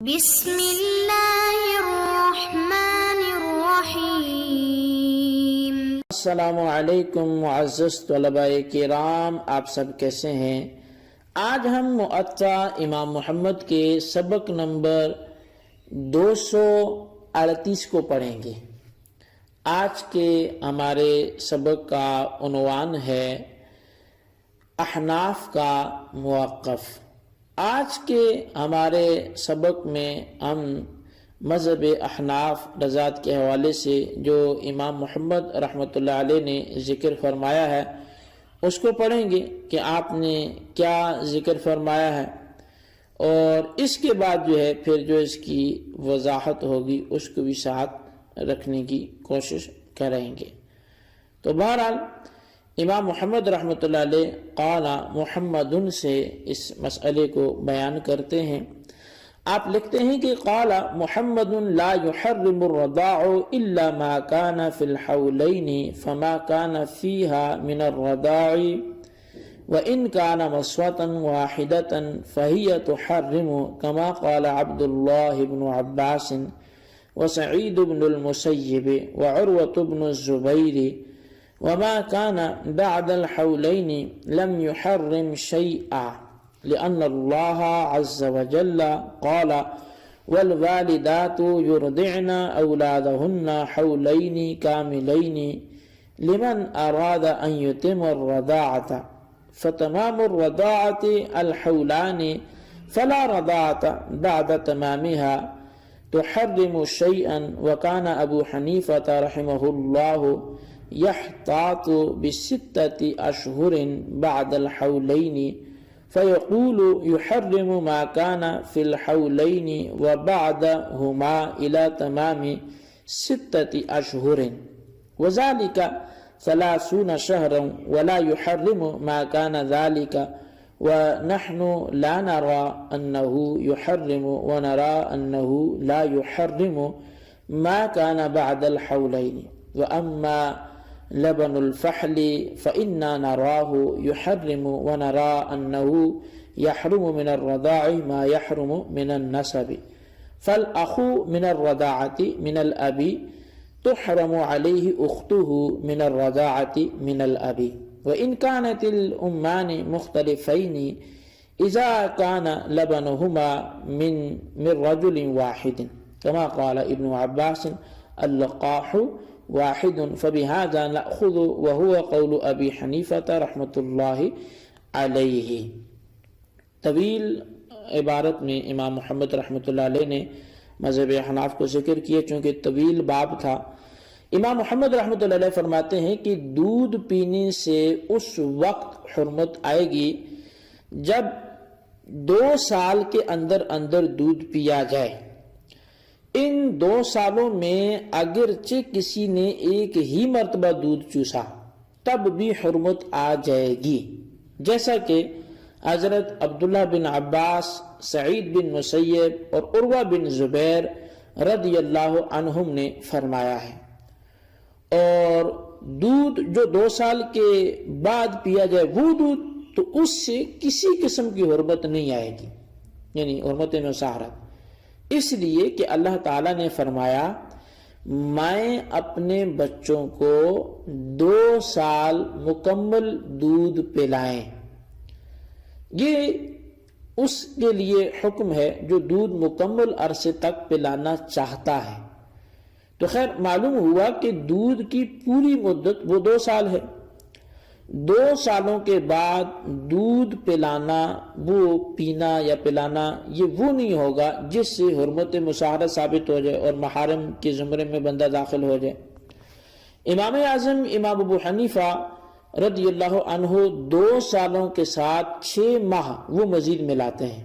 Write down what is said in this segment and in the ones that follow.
بسم اللہ الرحمن الرحیم۔ السلام علیکم معزز طلباء کرام، آپ سب کیسے ہیں؟ آج ہم معطا امام محمد کے سبق نمبر 238 کو پڑھیں گے۔ آج کے ہمارے سبق کا عنوان ہے احناف کا موقف۔ آج کے ہمارے سبق میں ہم مذہب احناف رضاعت کے حوالے سے جو امام محمد رحمۃ اللہ علیہ نے ذکر فرمایا ہے اس کو پڑھیں گے کہ آپ نے کیا ذکر فرمایا ہے، اور اس کے بعد جو ہے پھر جو اس کی وضاحت ہوگی اس کو بھی ساتھ رکھنے کی کوشش کریں گے۔ تو بہرحال امام محمد رحمۃ اللہ علیہ قال محمد سے اس مسئلے کو بیان کرتے ہیں۔ آپ لکھتے ہیں کہ قال محمد لا يحرم الرضاع الا ما كان في الحولين فما كان فيها من الرضاع وان كان مسوة واحدة فهي تحرم كما قال عبد الله بن عباس وسعيد بن المسيب وعروة بن الزبير، وما كان بعد الحولين لم يحرم شيئا لأن الله عز وجل قال والوالدات يرضعن أولادهن حولين كاملين لمن أراد أن يتم الرضاعة، فتمام الرضاعة الحولان فلا رضاعة بعد تمامها تحرم شيئا، وكان أبو حنيفة رحمه الله يحتاط بستة أشهر بعد الحولين فيقول يحرم ما كان في الحولين وبعدهما إلى تمام 6 أشهر، وذلك 30 شهرا، ولا يحرم ما كان ذلك، ونحن لا نرى أنه يحرم ونرى أنه لا يحرم ما كان بعد الحولين، وأما لبن الفحل فإنا نراه يحرم ونرى أنه يحرم من الرضاع ما يحرم من النسب، فالأخو من الرضاعة من الأب تحرم عليه أخته من الرضاعة من الأب، وإن كانت الأمان مختلفين إذا كان لبنهما من رجل واحد، كما قال ابن عباس اللقاح واحد، فبهذا نأخذ وهو قول ابی حنیفہ رحمۃ اللہ علیہ۔ طویل عبارت میں امام محمد رحمۃ اللہ علیہ نے مذہب احناف کو ذکر کیا، چونکہ طویل باب تھا۔ امام محمد رحمۃ اللہ علیہ فرماتے ہیں کہ دودھ پینے سے اس وقت حرمت آئے گی جب 2 سال کے اندر اندر دودھ پیا جائے۔ ان 2 سالوں میں اگرچہ کسی نے ایک ہی مرتبہ دودھ چوسا تب بھی حرمت آ جائے گی، جیسا کہ حضرت عبداللہ بن عباس، سعید بن مسیب اور عروہ بن زبیر رضی اللہ عنہم نے فرمایا ہے۔ اور دودھ جو 2 سال کے بعد پیا جائے وہ دودھ، تو اس سے کسی قسم کی حرمت نہیں آئے گی، یعنی حرمت مساہرت، اس لیے کہ اللہ تعالیٰ نے فرمایا میں اپنے بچوں کو 2 سال مکمل دودھ پلائیں۔ یہ اس کے لیے حکم ہے جو دودھ مکمل عرصے تک پلانا چاہتا ہے۔ تو خیر معلوم ہوا کہ دودھ کی پوری مدت وہ 2 سال ہے۔ 2 سالوں کے بعد دودھ پلانا، وہ پینا یا پلانا، یہ وہ نہیں ہوگا جس سے حرمت مساہرت ثابت ہو جائے اور محارم کے زمرے میں بندہ داخل ہو جائے۔ امام اعظم امام ابو حنیفہ رضی اللہ عنہ 2 سالوں کے ساتھ 6 ماہ وہ مزید ملاتے ہیں،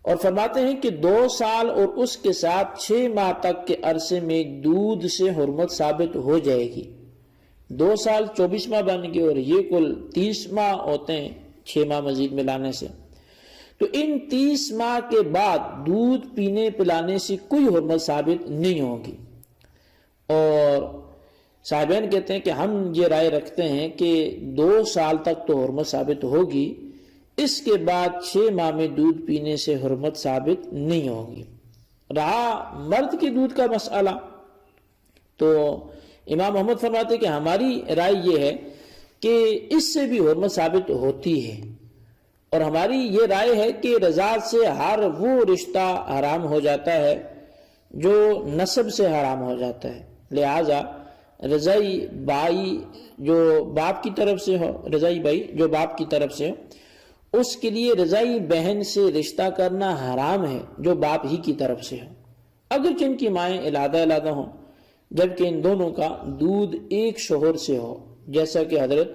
اور فرماتے ہیں کہ 2 سال اور اس کے ساتھ 6 ماہ تک کے عرصے میں دودھ سے حرمت ثابت ہو جائے گی۔ 2 سال 24 ماہ بن گئے، اور یہ کل 30 ماہ ہوتے ہیں 6 ماہ مزید ملانے سے۔ تو ان 30 ماہ کے بعد دودھ پینے پلانے سے کوئی حرمت ثابت نہیں ہوگی۔ اور صاحبین کہتے ہیں کہ ہم یہ رائے رکھتے ہیں کہ 2 سال تک تو حرمت ثابت ہوگی، اس کے بعد 6 ماہ میں دودھ پینے سے حرمت ثابت نہیں ہوگی۔ رہا مرد کے دودھ کا مسئلہ، تو امام محمد فرماتے کہ ہماری رائے یہ ہے کہ اس سے بھی حرمت ثابت ہوتی ہے، اور ہماری یہ رائے ہے کہ رضاعت سے ہر وہ رشتہ حرام ہو جاتا ہے جو نسب سے حرام ہو جاتا ہے، لہذا رضائی بھائی جو باپ کی طرف سے ہو، رضائی بھائی جو باپ کی طرف سے ہو، اس کے لیے رضائی بہن سے رشتہ کرنا حرام ہے جو باپ ہی کی طرف سے ہو، اگرچہ ان کی مائیں علیحدہ علیحدہ ہوں، جبکہ ان دونوں کا دودھ ایک شوہر سے ہو، جیسا کہ حضرت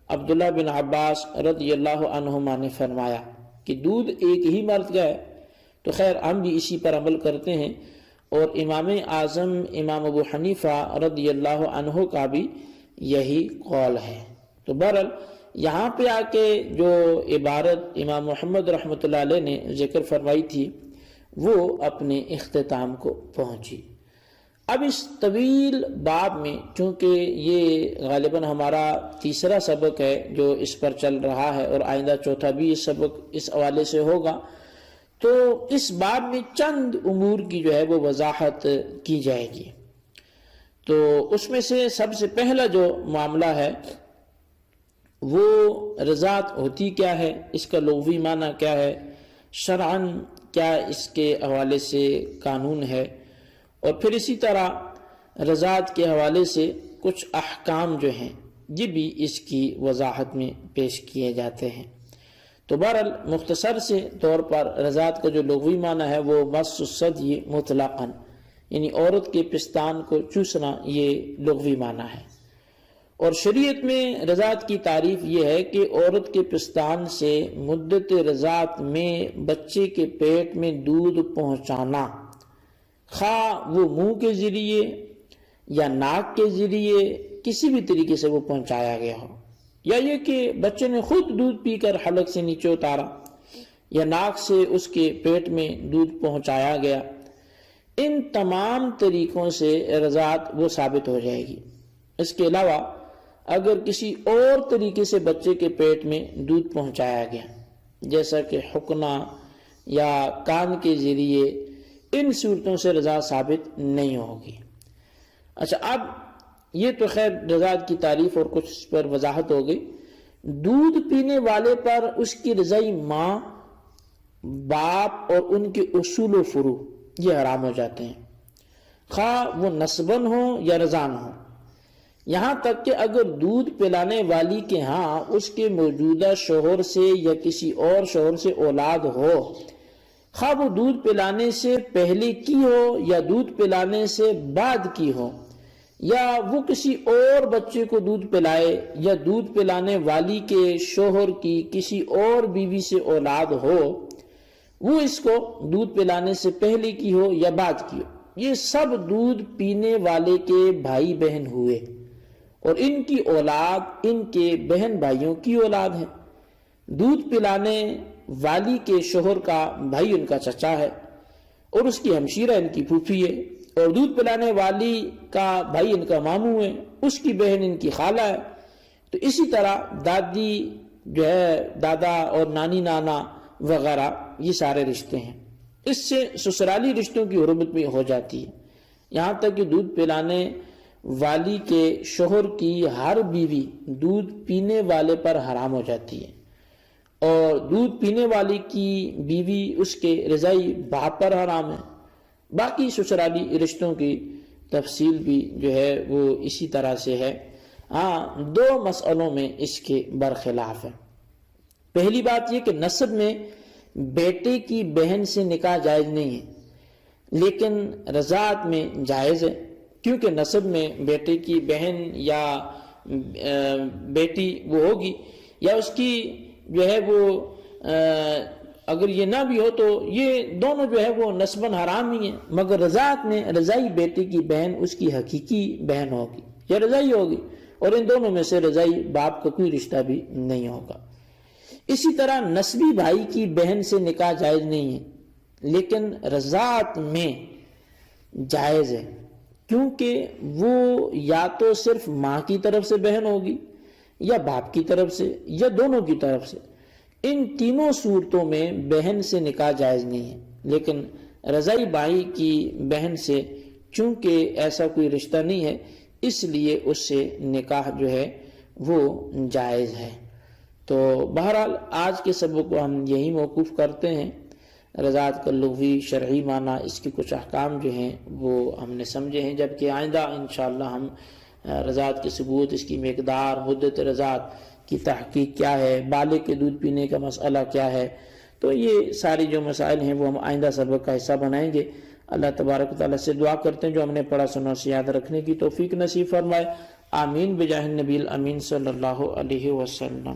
عبداللہ بن عباس رضی اللہ عنہما نے فرمایا کہ دودھ ایک ہی مرد کا ہے۔ تو خیر ہم بھی اسی پر عمل کرتے ہیں، اور امام اعظم امام ابو حنیفہ رضی اللہ عنہ کا بھی یہی قول ہے۔ تو بہرحال یہاں پہ آ کے جو عبارت امام محمد رحمۃ اللہ علیہ نے ذکر فرمائی تھی وہ اپنے اختتام کو پہنچی۔ اب اس طویل باب میں، چونکہ یہ غالباً ہمارا تیسرا سبق ہے جو اس پر چل رہا ہے، اور آئندہ چوتھا بھی اس سبق اس حوالے سے ہوگا، تو اس باب میں چند امور کی جو ہے وہ وضاحت کی جائے گی۔ تو اس میں سے سب سے پہلا جو معاملہ ہے وہ رضاعت ہوتی کیا ہے، اس کا لغوی معنی کیا ہے، شرعاً کیا اس کے حوالے سے قانون ہے، اور پھر اسی طرح رضاعت کے حوالے سے کچھ احکام جو ہیں یہ بھی اس کی وضاحت میں پیش کیے جاتے ہیں۔ تو بہرحال مختصر سے طور پر رضاعت کا جو لغوی معنی ہے وہ مس الثدی مطلقاً، یعنی عورت کے پستان کو چوسنا، یہ لغوی معنی ہے۔ اور شریعت میں رضاعت کی تعریف یہ ہے کہ عورت کے پستان سے مدت رضاعت میں بچے کے پیٹ میں دودھ پہنچانا، خواہ وہ منہ کے ذریعے یا ناک کے ذریعے کسی بھی طریقے سے وہ پہنچایا گیا ہو، یا یہ کہ بچے نے خود دودھ پی کر حلق سے نیچے اتارا، یا ناک سے اس کے پیٹ میں دودھ پہنچایا گیا، ان تمام طریقوں سے رضاعت وہ ثابت ہو جائے گی۔ اس کے علاوہ اگر کسی اور طریقے سے بچے کے پیٹ میں دودھ پہنچایا گیا، جیسا کہ حقنہ یا کان کے ذریعے، ان صورتوں سے رضاعت ثابت نہیں ہوگی۔ اچھا، اب یہ تو خیر رضاعت کی تعریف اور کچھ اس پر وضاحت ہو گئی۔ دودھ پینے والے پر اس کی رضائی ماں، باپ اور ان کے اصول و فروع یہ حرام ہو جاتے ہیں، خواہ وہ نسباً ہو یا رضاً ہو، یہاں تک کہ اگر دودھ پلانے والی کے ہاں اس کے موجودہ شوہر سے یا کسی اور شوہر سے اولاد ہو، خواہ وہ دودھ پلانے سے پہلے کی ہو یا دودھ پلانے سے بعد کی ہو، یا وہ کسی اور بچے کو دودھ پلائے، یا دودھ پلانے والی کے شوہر کی کسی اور بیوی سے اولاد ہو، وہ اس کو دودھ پلانے سے پہلے کی ہو یا بعد کی ہو، یہ سب دودھ پینے والے کے بھائی بہن ہوئے، اور ان کی اولاد ان کے بہن بھائیوں کی اولاد ہے۔ دودھ پلانے والی کے شوہر کا بھائی ان کا چچا ہے، اور اس کی ہمشیرہ ان کی پھوپھی ہے، اور دودھ پلانے والی کا بھائی ان کا ماموں ہے، اس کی بہن ان کی خالہ ہے۔ تو اسی طرح دادی جو ہے، دادا اور نانی نانا وغیرہ، یہ سارے رشتے ہیں۔ اس سے سسرالی رشتوں کی حرمت بھی ہو جاتی ہے، یہاں تک کہ دودھ پلانے والی کے شوہر کی ہر بیوی دودھ پینے والے پر حرام ہو جاتی ہے، اور دودھ پینے والی کی بیوی اس کے رضائی باپ پر حرام ہے۔ باقی سسرالی رشتوں کی تفصیل بھی جو ہے وہ اسی طرح سے ہے۔ ہاں، 2 مسئلوں میں اس کے برخلاف ہے۔ پہلی بات یہ کہ نسب میں بیٹے کی بہن سے نکاح جائز نہیں ہے، لیکن رضاعت میں جائز ہے، کیونکہ نسب میں بیٹے کی بہن یا بیٹی وہ ہوگی، یا اس کی جو ہے وہ اگر یہ نہ بھی ہو تو یہ دونوں جو ہے وہ نسباً حرام ہی ہیں، مگر رضاعت میں رضائی بیٹے کی بہن اس کی حقیقی بہن ہوگی یا رضائی ہوگی، اور ان دونوں میں سے رضائی باپ کا کوئی رشتہ بھی نہیں ہوگا۔ اسی طرح نسبی بھائی کی بہن سے نکاح جائز نہیں ہے، لیکن رضاعت میں جائز ہے، کیونکہ وہ یا تو صرف ماں کی طرف سے بہن ہوگی، یا باپ کی طرف سے، یا دونوں کی طرف سے۔ ان تینوں صورتوں میں بہن سے نکاح جائز نہیں ہے، لیکن رضائی بھائی کی بہن سے چونکہ ایسا کوئی رشتہ نہیں ہے، اس لیے اس سے نکاح جو ہے وہ جائز ہے۔ تو بہرحال آج کے سبق کو ہم یہی موقوف کرتے ہیں۔ رضاعت کا لغوی شرعی معنی، اس کے کچھ احکام جو ہیں وہ ہم نے سمجھے ہیں، جبکہ آئندہ انشاءاللہ ہم رضاعت کے ثبوت، اس کی مقدار، مدت رضاعت کی تحقیق کیا ہے، بالغ کے دودھ پینے کا مسئلہ کیا ہے، تو یہ ساری جو مسائل ہیں وہ ہم آئندہ سبق کا حصہ بنائیں گے۔ اللہ تبارک و تعالیٰ سے دعا کرتے ہیں جو ہم نے پڑھا سنا اسے یاد رکھنے کی توفیق نصیب فرمائے۔ آمین بجاہ النبی الامین صلی اللہ علیہ وسلم۔